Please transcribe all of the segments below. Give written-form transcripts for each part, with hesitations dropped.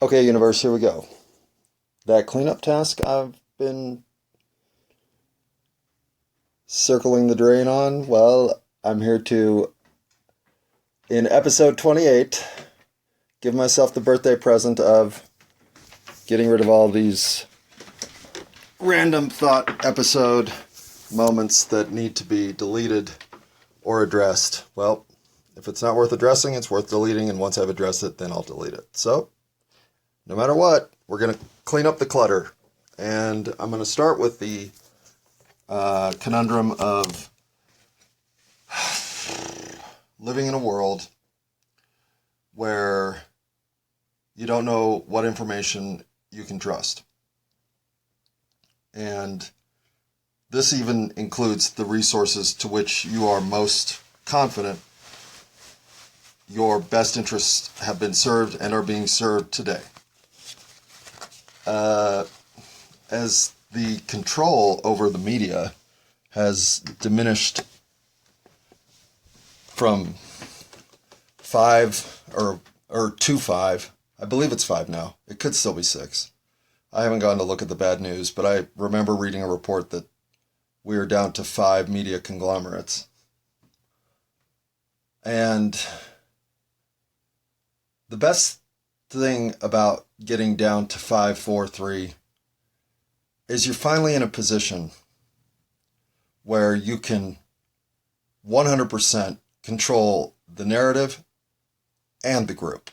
Okay, universe, here we go. That cleanup task I've been circling the drain on, well, I'm here to, in episode 28, give myself the birthday present of getting rid of all these random thought episode moments that need to be deleted or addressed. Well, if it's not worth addressing, it's worth deleting, and once I've addressed it, then I'll delete it. So, no matter what, we're going to clean up the clutter. And I'm going to start with the conundrum of living in a world where you don't know what information you can trust. And this even includes the resources to which you are most confident your best interests have been served and are being served today. As the control over the media has diminished from 5 or to 5, I believe it's 5 now. It could still be 6. I haven't gone to look at the bad news, but I remember reading a report that we are down to 5 media conglomerates. And the best thing about getting down to 5, 4, 3 is you're finally in a position where you can 100% control the narrative and the group.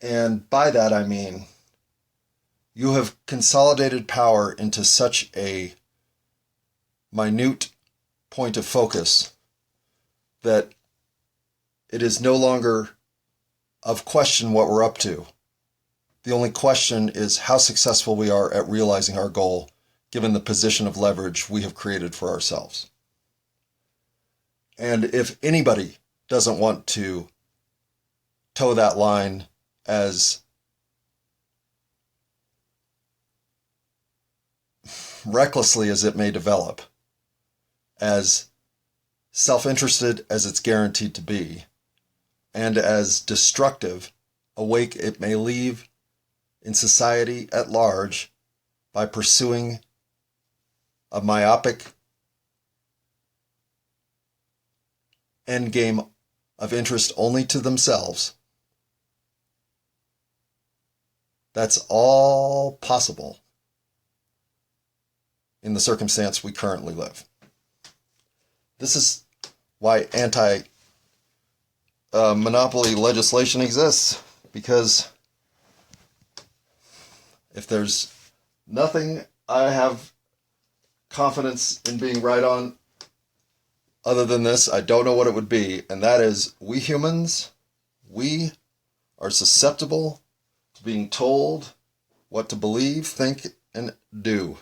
And by that I mean you have consolidated power into such a minute point of focus that it is no longer of question what we're up to. The only question is how successful we are at realizing our goal, given the position of leverage we have created for ourselves. And if anybody doesn't want to toe that line as recklessly as it may develop, as self-interested as it's guaranteed to be, and as destructive a wake it may leave in society at large by pursuing a myopic endgame of interest only to themselves, that's all possible in the circumstance we currently live. This is why anti-monopoly legislation exists, because if there's nothing I have confidence in being right on other than this, I don't know what it would be, and that is we humans, we are susceptible to being told what to believe, think, and do.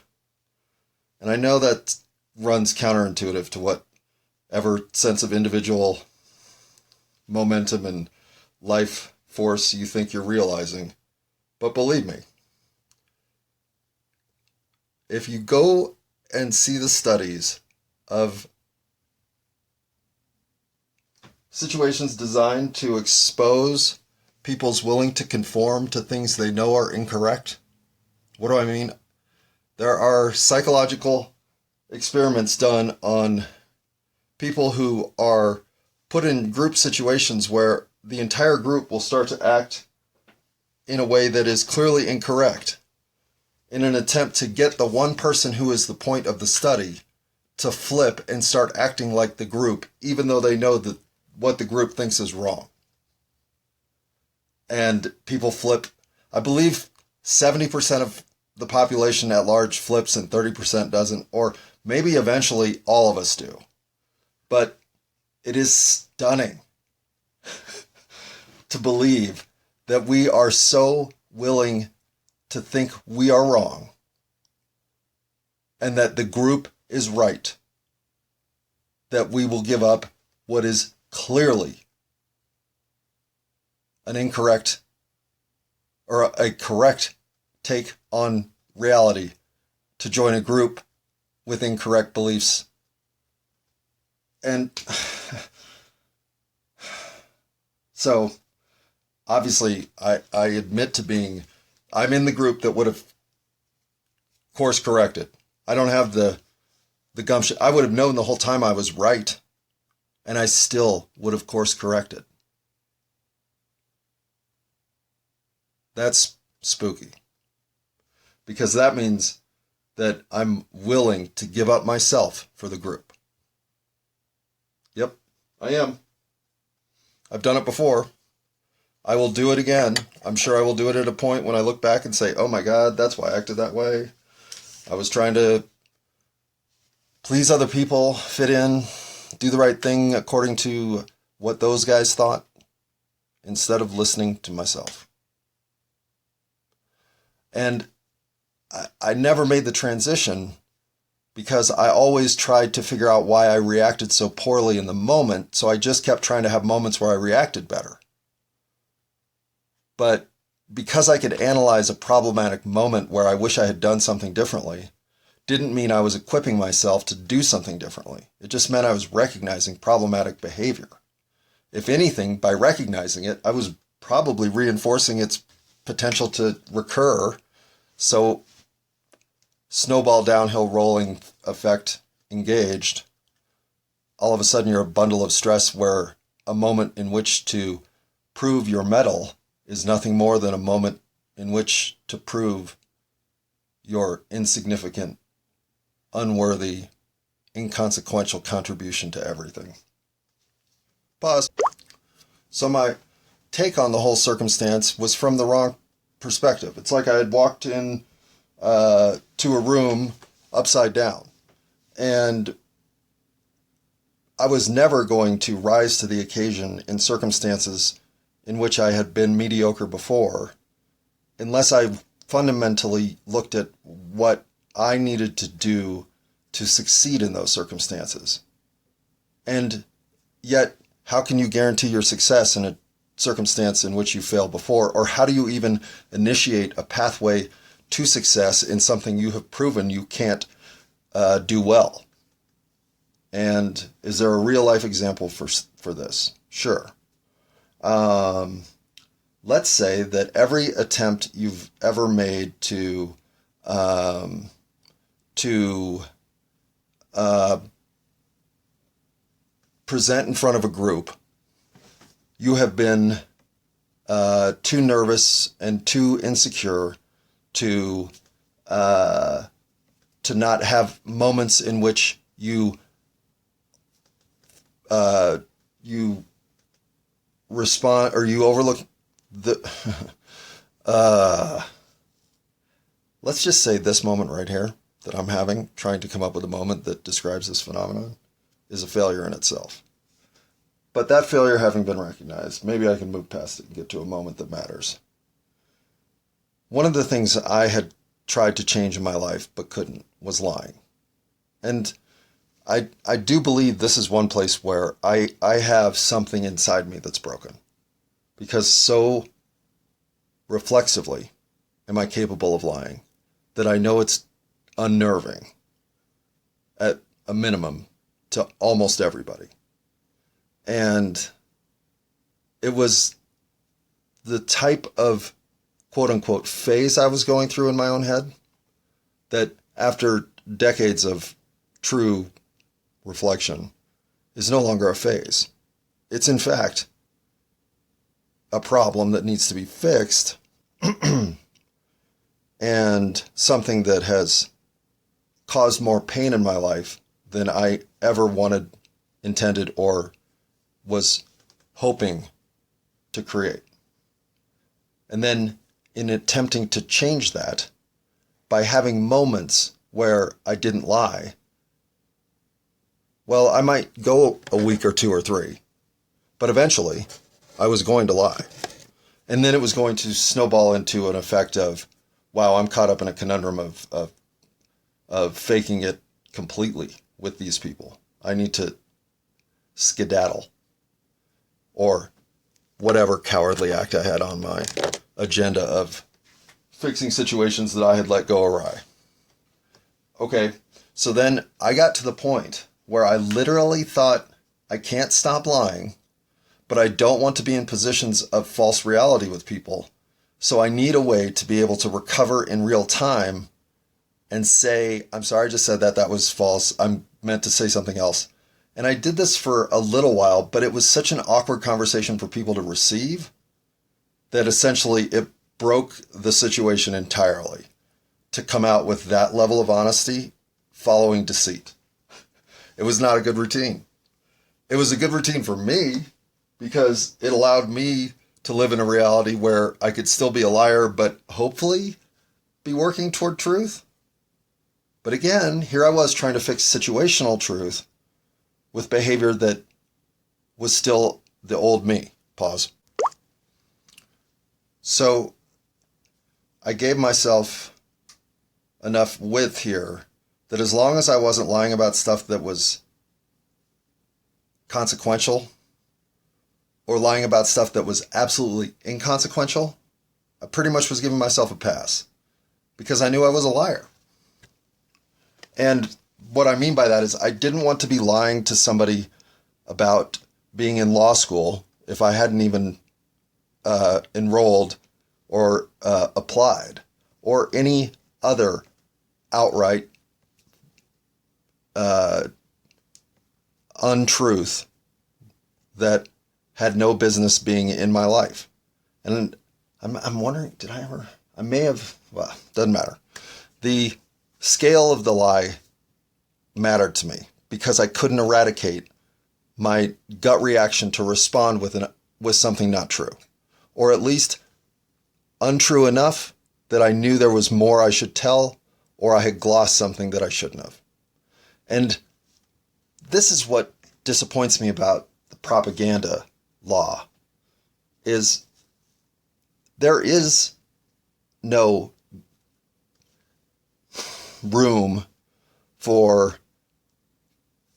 And I know that runs counterintuitive to whatever sense of individual momentum and life force you think you're realizing. But believe me, if you go and see the studies of situations designed to expose people's willing to conform to things they know are incorrect, what do I mean? There are psychological experiments done on people who are put in group situations where the entire group will start to act in a way that is clearly incorrect, in an attempt to get the one person who is the point of the study to flip and start acting like the group, even though they know that what the group thinks is wrong. And people flip. I believe 70% of the population at large flips and 30% doesn't, or maybe eventually all of us do. But it is stunning to believe that we are so willing to think we are wrong and that the group is right, that we will give up what is clearly an incorrect or a correct take on reality to join a group with incorrect beliefs. And so obviously, I admit to being, I'm in the group that would have course corrected. I don't have the gumption. I would have known the whole time I was right, and I still would have course corrected. That's spooky, because that means that I'm willing to give up myself for the group. Yep, I am. I've done it before. I will do it again. I'm sure I will do it at a point when I look back and say, oh my God, that's why I acted that way. I was trying to please other people, fit in, do the right thing according to what those guys thought, instead of listening to myself. And I never made the transition because I always tried to figure out why I reacted so poorly in the moment, so I just kept trying to have moments where I reacted better. But because I could analyze a problematic moment where I wish I had done something differently, didn't mean I was equipping myself to do something differently. It just meant I was recognizing problematic behavior. If anything, by recognizing it, I was probably reinforcing its potential to recur. So, snowball downhill rolling effect engaged. All of a sudden, you're a bundle of stress where a moment in which to prove your mettle is nothing more than a moment in which to prove your insignificant, unworthy, inconsequential contribution to everything. Pause. So my take on the whole circumstance was from the wrong perspective. It's like I had walked in to a room upside down, and I was never going to rise to the occasion in circumstances in which I had been mediocre before, unless I fundamentally looked at what I needed to do to succeed in those circumstances. And yet, how can you guarantee your success in a circumstance in which you failed before? Or how do you even initiate a pathway to success in something you have proven you can't do well? And is there a real life example for this? Sure. Let's say that every attempt you've ever made to present in front of a group, you have been too nervous and too insecure to not have moments in which you respond, or you overlook the let's just say this moment right here that I'm having, trying to come up with a moment that describes this phenomenon, is a failure in itself. But that failure having been recognized, maybe I can move past it and get to a moment that matters. One of the things I had tried to change in my life but couldn't was lying. And I do believe this is one place where I have something inside me that's broken. Because so reflexively am I capable of lying that I know it's unnerving, at a minimum, to almost everybody. And it was the type of quote-unquote phase I was going through in my own head that, after decades of true reflection, is no longer a phase. It's in fact a problem that needs to be fixed and something that has caused more pain in my life than I ever wanted, intended, or was hoping to create. And then, in attempting to change that, by having moments where I didn't lie, well, I might go a week or two or three, but eventually I was going to lie. And then it was going to snowball into an effect of, wow, I'm caught up in a conundrum of faking it completely with these people. I need to skedaddle, or whatever cowardly act I had on my agenda of fixing situations that I had let go awry. Okay, so then I got to the point where I literally thought, I can't stop lying, but I don't want to be in positions of false reality with people. So I need a way to be able to recover in real time and say, I'm sorry I just said that. That was false. I meant to say something else. And I did this for a little while, but it was such an awkward conversation for people to receive that essentially it broke the situation entirely to come out with that level of honesty following deceit. It was not a good routine. It was a good routine for me because it allowed me to live in a reality where I could still be a liar, but hopefully be working toward truth. But again, here I was trying to fix situational truth with behavior that was still the old me. Pause. So I gave myself enough width here that as long as I wasn't lying about stuff that was consequential or lying about stuff that was absolutely inconsequential, I pretty much was giving myself a pass because I knew I was a liar. And what I mean by that is I didn't want to be lying to somebody about being in law school if I hadn't even enrolled or applied, or any other outright untruth that had no business being in my life. And I'm wondering, I may have, well, doesn't matter. The scale of the lie mattered to me because I couldn't eradicate my gut reaction to respond with something not true, or at least untrue enough that I knew there was more I should tell, or I had glossed something that I shouldn't have. And this is what disappoints me about the propaganda law, is there is no room for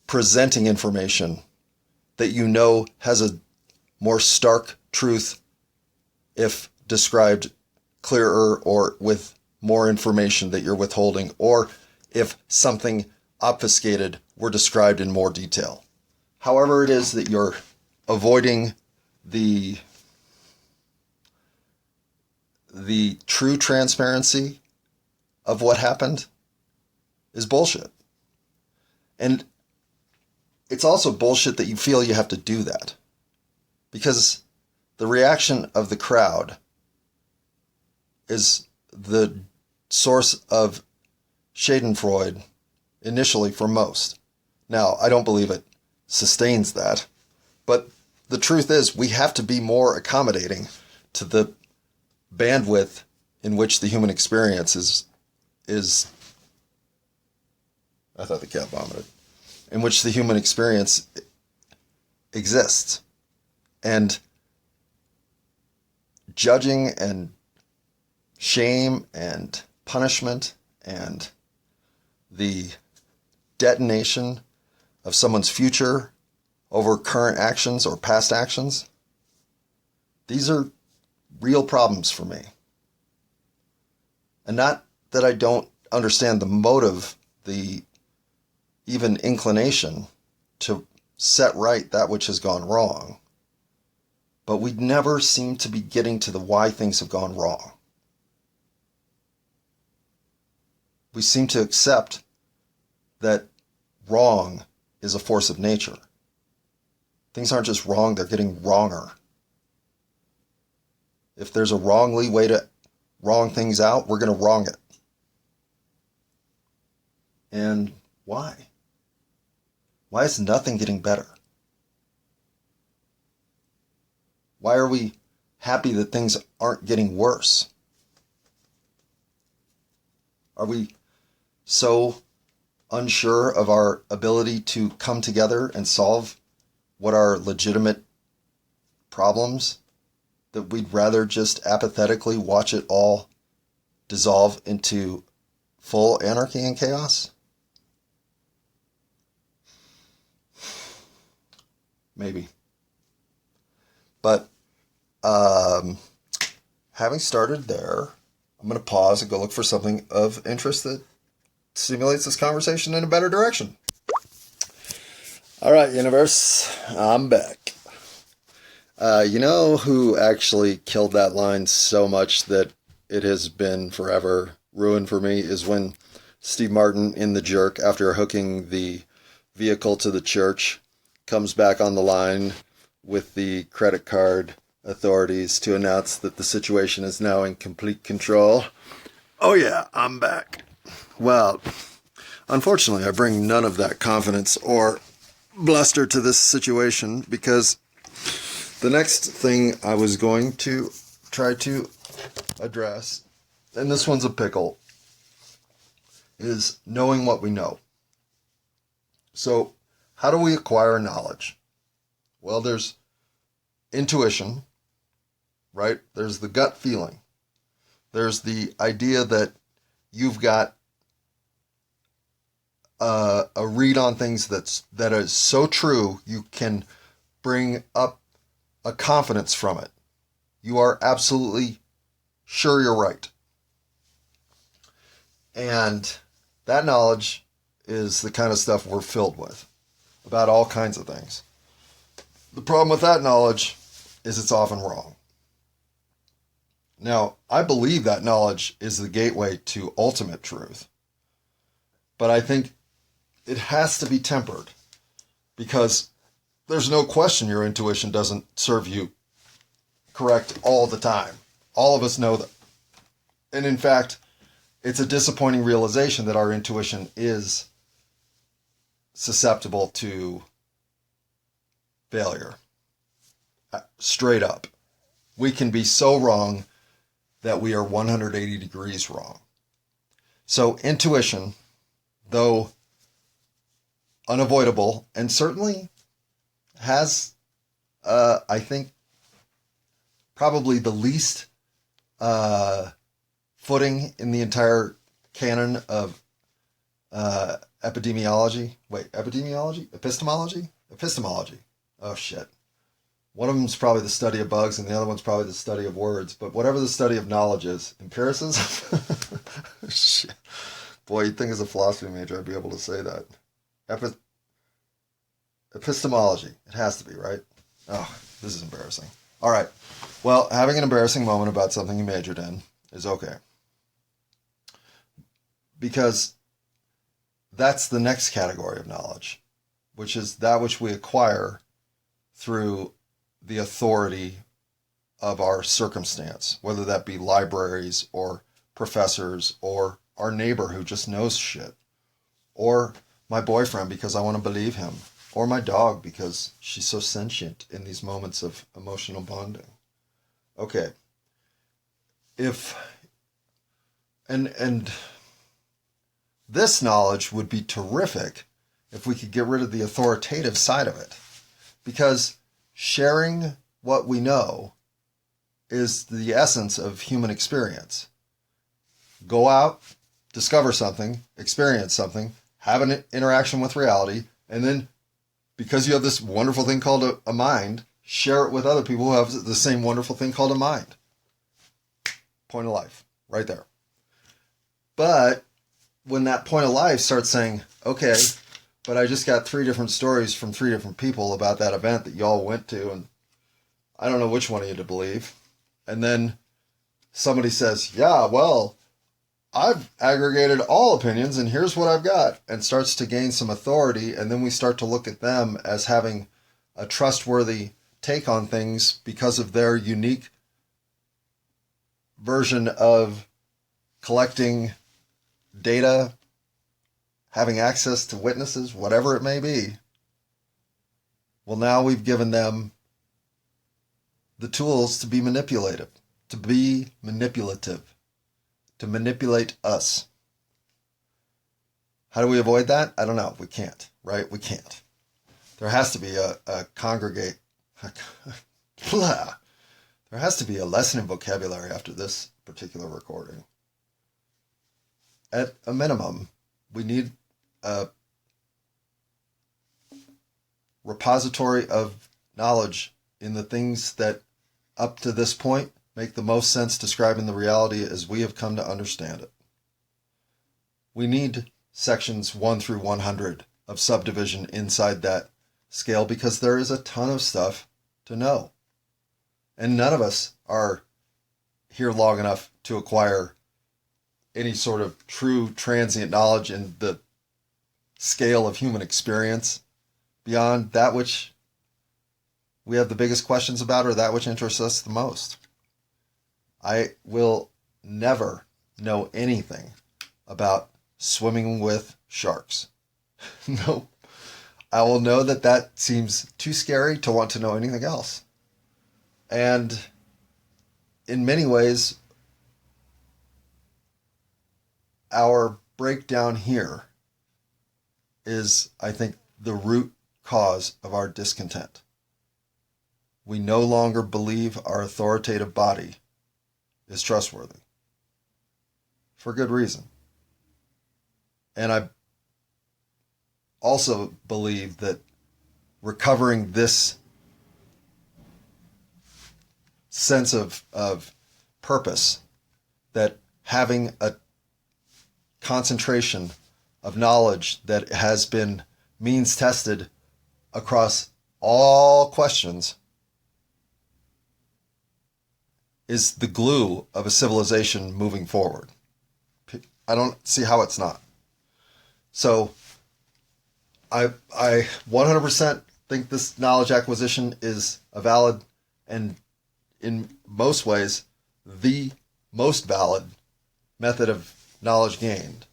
presenting information that you know has a more stark truth if described clearer, or with more information that you're withholding, or if something obfuscated were described in more detail. However it is that you're avoiding the true transparency of what happened is bullshit. And it's also bullshit that you feel you have to do that, because the reaction of the crowd is the source of schadenfreude initially for most. Now, I don't believe it sustains that, but the truth is we have to be more accommodating to the bandwidth in which the human experience is I thought the cat vomited. In which the human experience exists. And judging and shame and punishment and the detonation of someone's future over current actions or past actions, these are real problems for me. And not that I don't understand the motive, the even inclination to set right that which has gone wrong, but we never seem to be getting to the why things have gone wrong. We seem to accept that wrong is a force of nature. Things aren't just wrong, they're getting wronger. If there's a wrongly way to wrong things out, we're going to wrong it. And why? Why is nothing getting better? Why are we happy that things aren't getting worse? Are we so unsure of our ability to come together and solve what are legitimate problems that we'd rather just apathetically watch it all dissolve into full anarchy and chaos? Maybe. But having started there, I'm going to pause and go look for something of interest that stimulates this conversation in a better direction. All right, universe, I'm back. You know who actually killed that line so much that it has been forever ruined for me is when Steve Martin in The Jerk, after hooking the vehicle to the church, comes back on the line with the credit card authorities to announce that the situation is now in complete control. Oh yeah, I'm back. Well, unfortunately, I bring none of that confidence or bluster to this situation because the next thing I was going to try to address, and this one's a pickle, is knowing what we know. So, how do we acquire knowledge? Well, there's intuition, right? There's the gut feeling. There's the idea that you've got a read on things that is so true you can bring up a confidence from it. You are absolutely sure you're right. And that knowledge is the kind of stuff we're filled with about all kinds of things. The problem with that knowledge is it's often wrong. Now, I believe that knowledge is the gateway to ultimate truth. But I think it has to be tempered because there's no question your intuition doesn't serve you correct all the time. All of us know that. And in fact, it's a disappointing realization that our intuition is susceptible to failure. Straight up. We can be so wrong that we are 180 degrees wrong. So intuition, though unavoidable, and certainly has, I think, probably the least footing in the entire canon of epidemiology. Wait, epidemiology? Epistemology? Epistemology. Oh, shit. One of them is probably the study of bugs, and the other one's probably the study of words. But whatever the study of knowledge is, empiricism? Shit. Boy, you'd think as a philosophy major I'd be able to say that. Epistemology. It has to be, right? Oh, this is embarrassing. All right. Well, having an embarrassing moment about something you majored in is okay. Because that's the next category of knowledge, which is that which we acquire through the authority of our circumstance, whether that be libraries or professors or our neighbor who just knows shit, or my boyfriend because I want to believe him, or my dog because she's so sentient in these moments of emotional bonding. Okay. And this knowledge would be terrific if we could get rid of the authoritative side of it. Because sharing what we know is the essence of human experience. Go out, discover something, experience something, have an interaction with reality, and then, because you have this wonderful thing called a mind, share it with other people who have the same wonderful thing called a mind. Point of life, right there. But when that point of life starts saying, okay, but I just got 3 different stories from 3 different people about that event that y'all went to, and I don't know which one of you to believe. And then somebody says, yeah, well, I've aggregated all opinions and here's what I've got, and starts to gain some authority, and then we start to look at them as having a trustworthy take on things because of their unique version of collecting data, having access to witnesses, whatever it may be. Well, now we've given them the tools to be manipulative, to manipulate us. How do we avoid that? I don't know. We can't, right? We can't. There has to be a congregate. There has to be a lesson in vocabulary after this particular recording. At a minimum, we need a repository of knowledge in the things that up to this point make the most sense describing the reality as we have come to understand it. We need sections 1 through 100 of subdivision inside that scale because there is a ton of stuff to know. And none of us are here long enough to acquire any sort of true transient knowledge in the scale of human experience beyond that which we have the biggest questions about or that which interests us the most. I will never know anything about swimming with sharks. No. I will know that that seems too scary to want to know anything else. And in many ways, our breakdown here is, I think, the root cause of our discontent. We no longer believe our authoritative body is trustworthy. For good reason. And I also believe that recovering this sense of purpose, that having a concentration of knowledge that has been means tested across all questions, is the glue of a civilization moving forward. I don't see how it's not. So I 100% think this knowledge acquisition is a valid and in most ways the most valid method of knowledge gained.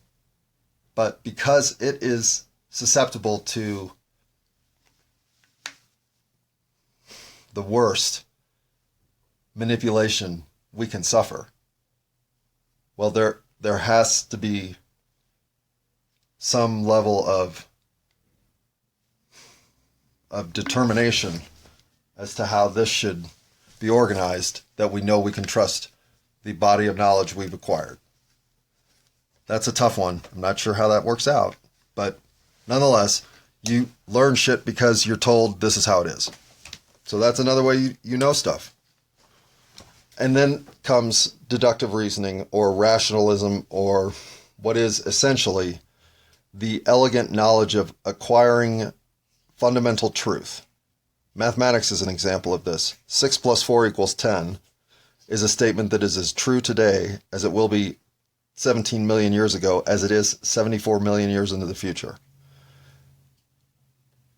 But because it is susceptible to the worst manipulation we can suffer, well, there has to be some level of determination as to how this should be organized, that we know we can trust the body of knowledge we've acquired. That's a tough one. I'm not sure how that works out, but nonetheless, you learn shit because you're told this is how it is. So that's another way you know stuff. And then comes deductive reasoning or rationalism, or what is essentially the elegant knowledge of acquiring fundamental truth. Mathematics is an example of this. 6 plus 4 equals 10 is a statement that is as true today as it will be 17 million years ago as it is 74 million years into the future.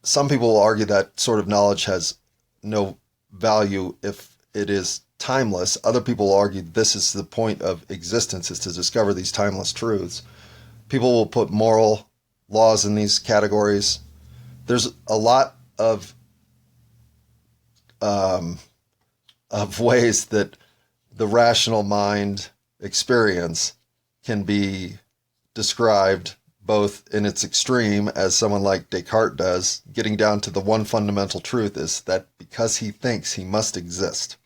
Some people will argue that sort of knowledge has no value if it is timeless. Other people will argue this is the point of existence, is to discover these timeless truths. People will put moral laws in these categories. There's a lot of ways that the rational mind experience can be described, both in its extreme, as someone like Descartes does, getting down to the one fundamental truth is that because he thinks, he must exist.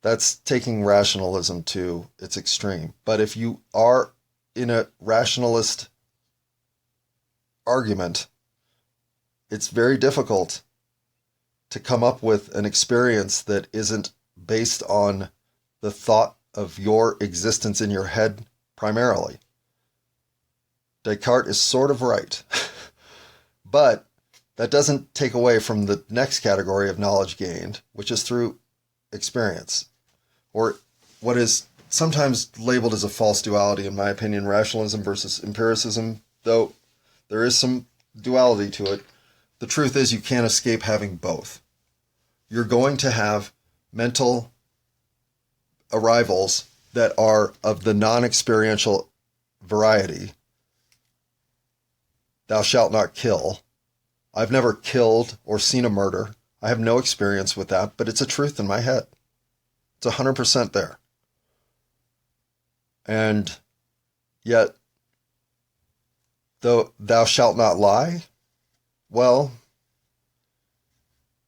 That's taking rationalism to its extreme. But if you are in a rationalist argument, it's very difficult to come up with an experience that isn't based on the thought of your existence in your head primarily. Descartes is sort of right. But that doesn't take away from the next category of knowledge gained, which is through experience, or what is sometimes labeled as a false duality, in my opinion, rationalism versus empiricism, though there is some duality to it. The truth is you can't escape having both. You're going to have mental arrivals that are of the non-experiential variety. Thou shalt not kill. I've never killed or seen a murder. I have no experience with that, but it's a truth in my head. It's 100% there. And yet, though thou shalt not lie, well,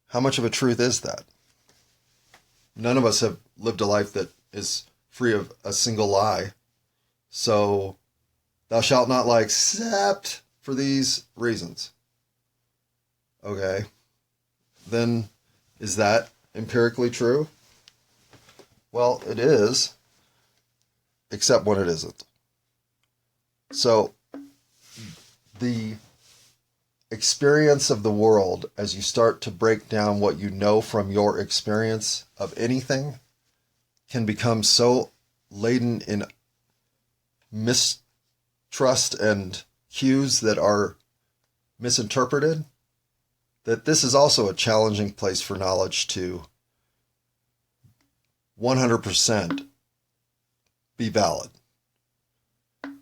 how much of a truth is that? None of us have lived a life that is free of a single lie. So, thou shalt not lie except for these reasons. Okay. Then, is that empirically true? Well, it is, except when it isn't. So, the experience of the world, as you start to break down what you know from your experience of anything, can become so laden in mistrust and cues that are misinterpreted, that this is also a challenging place for knowledge to 100% be valid.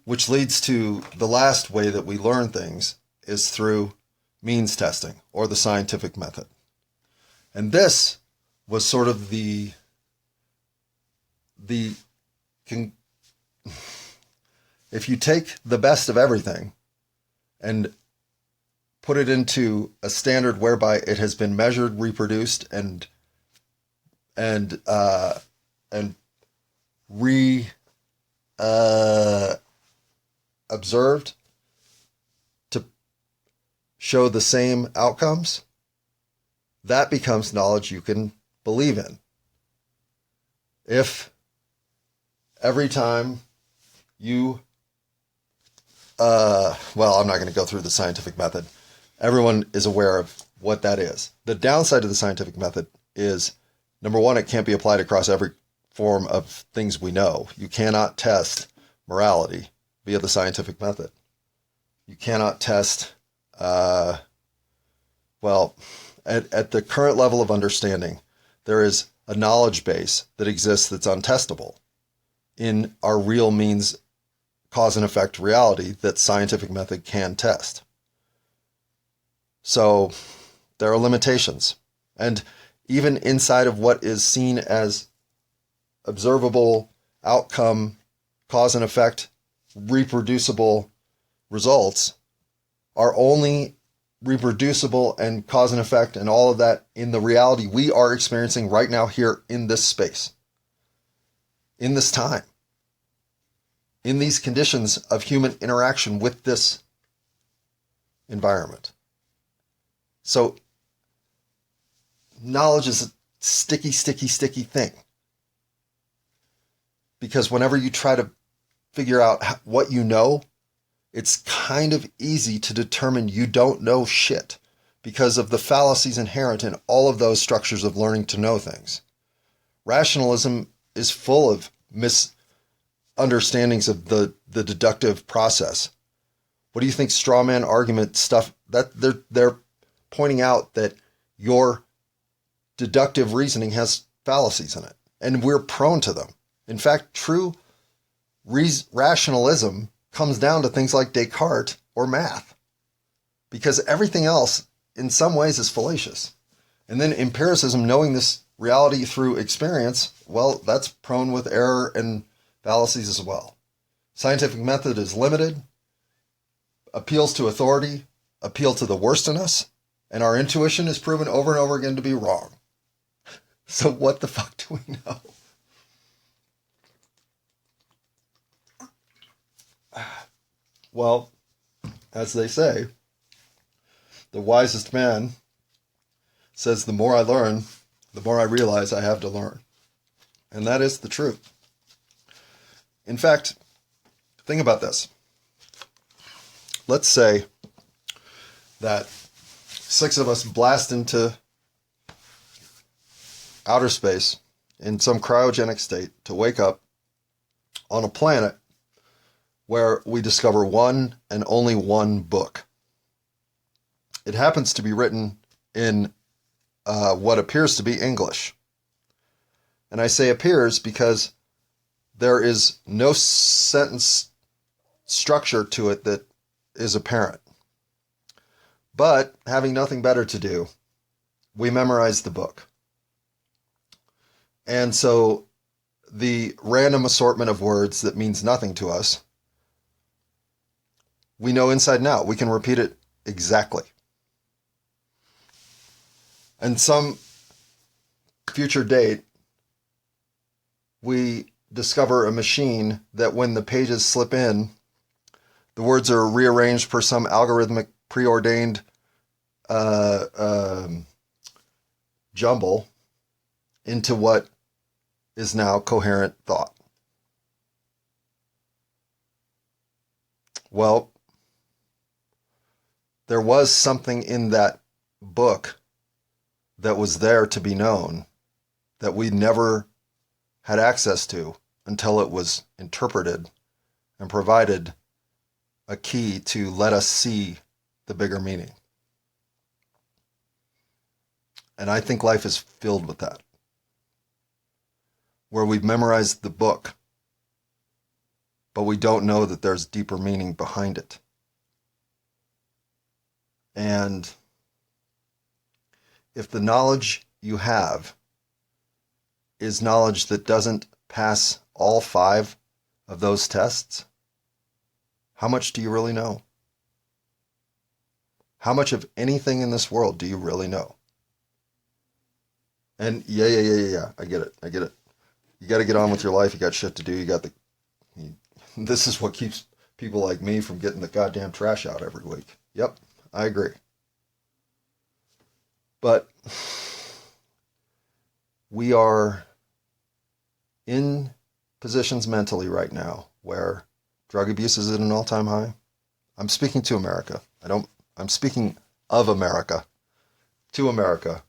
Which leads to the last way that we learn things is through means testing, or the scientific method. And this was sort of if you take the best of everything and put it into a standard whereby it has been measured, reproduced, and observed to show the same outcomes, that becomes knowledge you can believe in. If every time you, well, I'm not going to go through the scientific method. Everyone is aware of what that is. The downside of the scientific method is, number one, it can't be applied across every form of things we know. You cannot test morality via the scientific method. You cannot test, at the current level of understanding, there is a knowledge base that exists that's untestable in our real means cause and effect reality that scientific method can test. So there are limitations. And even inside of what is seen as observable outcome, cause and effect, reproducible results are only reproducible and cause and effect and all of that in the reality we are experiencing right now here in this space, in this time, in these conditions of human interaction with this environment. So knowledge is a sticky thing. Because whenever you try to figure out what you know, it's kind of easy to determine you don't know shit because of the fallacies inherent in all of those structures of learning to know things. Rationalism is full of misunderstandings of the deductive process. What do you think straw man argument stuff, that they're pointing out that your deductive reasoning has fallacies in it, and we're prone to them. In fact, true rationalism comes down to things like Descartes or math, because everything else in some ways is fallacious. And then empiricism, knowing this reality through experience, well, that's prone with error and fallacies as well. Scientific method is limited, appeals to authority, appeal to the worst in us, and our intuition is proven over and over again to be wrong. So what the fuck do we know? Well, as they say, the wisest man says, the more I learn, the more I realize I have to learn. And that is the truth. In fact, think about this. Let's say that 6 of us blast into outer space in some cryogenic state to wake up on a planet where we discover one and only one book. It happens to be written in what appears to be English. And I say appears because there is no sentence structure to it that is apparent. But having nothing better to do, we memorize the book. And so the random assortment of words that means nothing to us, we know inside and out. We can repeat it exactly. And some future date, we discover a machine that when the pages slip in, the words are rearranged per some algorithmic preordained jumble into what is now coherent thought. Well, there was something in that book that was there to be known that we never had access to until it was interpreted and provided a key to let us see the bigger meaning. And I think life is filled with that, where we've memorized the book, but we don't know that there's deeper meaning behind it. And if the knowledge you have is knowledge that doesn't pass all 5 of those tests, how much do you really know? How much of anything in this world do you really know? And yeah. I get it. You got to get on with your life. You got shit to do. This is what keeps people like me from getting the goddamn trash out every week. Yep, I agree. But we are in positions mentally right now where drug abuse is at an all-time high. I'm speaking to America. I'm speaking of America, to America,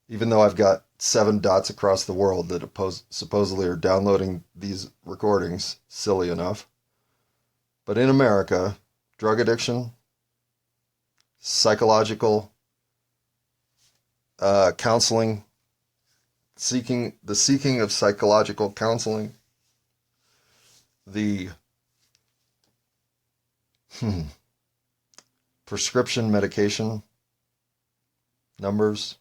even though I've got 7 dots across the world that supposedly are downloading these recordings, silly enough. But in America, drug addiction, psychological counseling, the seeking of psychological counseling, the prescription medication numbers,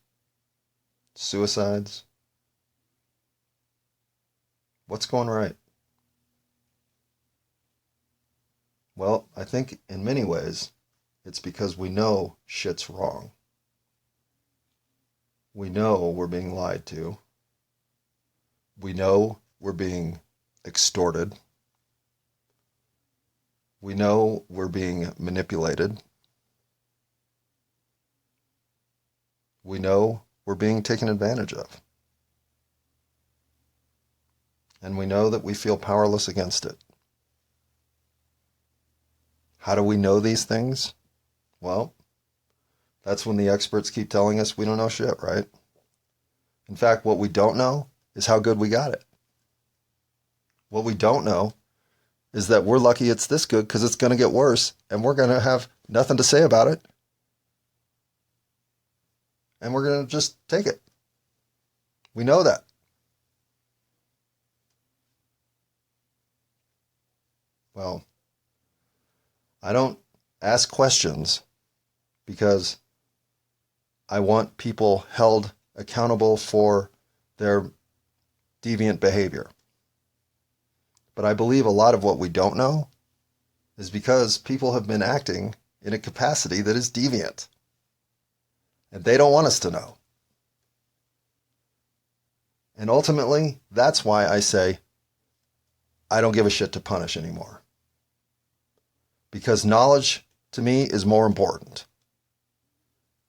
suicides. What's going right? Well, I think in many ways it's because we know shit's wrong. We know we're being lied to. We know we're being extorted. We know we're being manipulated. We know we're being taken advantage of. And we know that we feel powerless against it. How do we know these things? Well, that's when the experts keep telling us we don't know shit, right? In fact, what we don't know is how good we got it. What we don't know is that we're lucky it's this good because it's going to get worse and we're going to have nothing to say about it. And we're going to just take it. We know that. Well, I don't ask questions because I want people held accountable for their deviant behavior. But I believe a lot of what we don't know is because people have been acting in a capacity that is deviant. And they don't want us to know. And ultimately, that's why I say, I don't give a shit to punish anymore. Because knowledge, to me, is more important.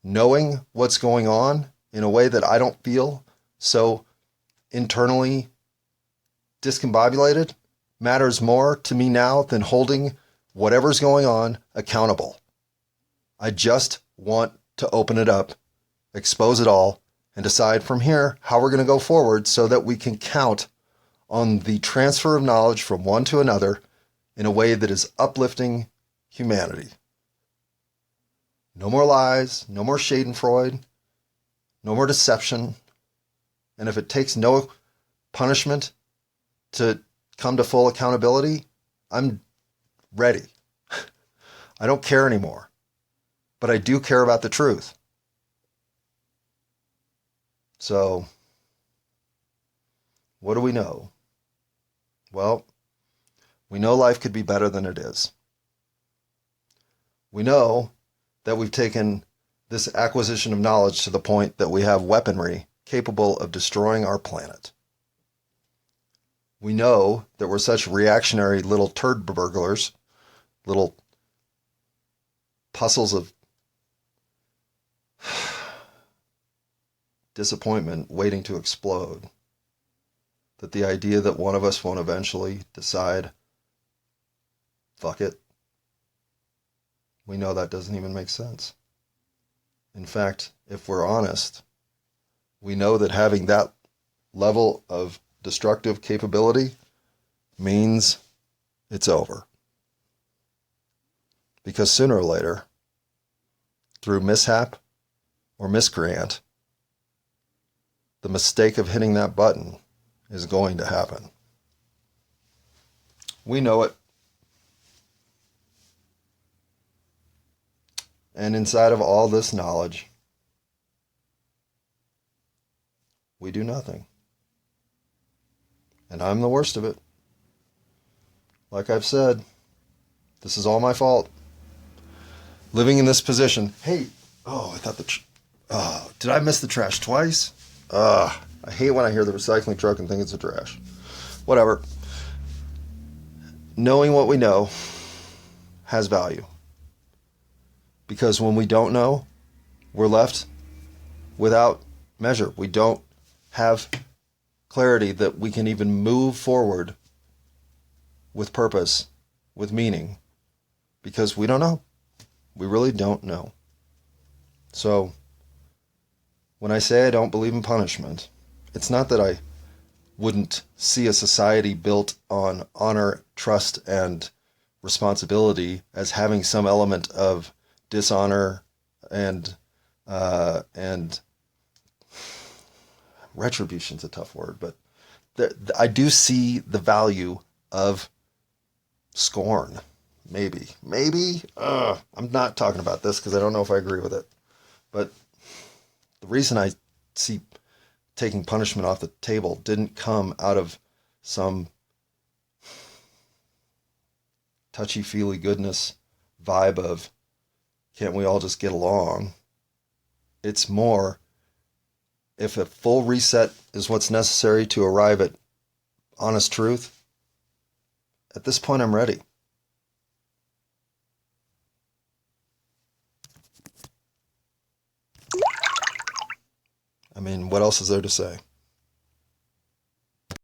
Knowing what's going on in a way that I don't feel so internally discombobulated matters more to me now than holding whatever's going on accountable. I just want to open it up, expose it all, and decide from here how we're going to go forward so that we can count on the transfer of knowledge from one to another in a way that is uplifting humanity. No more lies, no more schadenfreude, no more deception. And if it takes no punishment to come to full accountability, I'm ready. I don't care anymore. But I do care about the truth. So, what do we know? Well, we know life could be better than it is. We know that we've taken this acquisition of knowledge to the point that we have weaponry capable of destroying our planet. We know that we're such reactionary little turd burglars, little puzzles of disappointment waiting to explode, that the idea that one of us won't eventually decide, fuck it, we know that doesn't even make sense. In fact, if we're honest, we know that having that level of destructive capability means it's over. Because sooner or later, through mishap or miscreant, the mistake of hitting that button is going to happen. We know it. And inside of all this knowledge, we do nothing. And I'm the worst of it. Like I've said, this is all my fault. Living in this position. Hey, I thought did I miss the trash twice? I hate when I hear the recycling truck and think it's a trash. Whatever. Knowing what we know has value. Because when we don't know, we're left without measure. We don't have clarity that we can even move forward with purpose, with meaning, because we don't know. We really don't know. So, when I say I don't believe in punishment, it's not that I wouldn't see a society built on honor, trust, and responsibility as having some element of dishonor and retribution's a tough word, but I do see the value of scorn. Maybe. I'm not talking about this because I don't know if I agree with it. But the reason I see taking punishment off the table didn't come out of some touchy-feely goodness vibe of can't we all just get along? It's more, if a full reset is what's necessary to arrive at honest truth, at this point I'm ready. I mean, what else is there to say?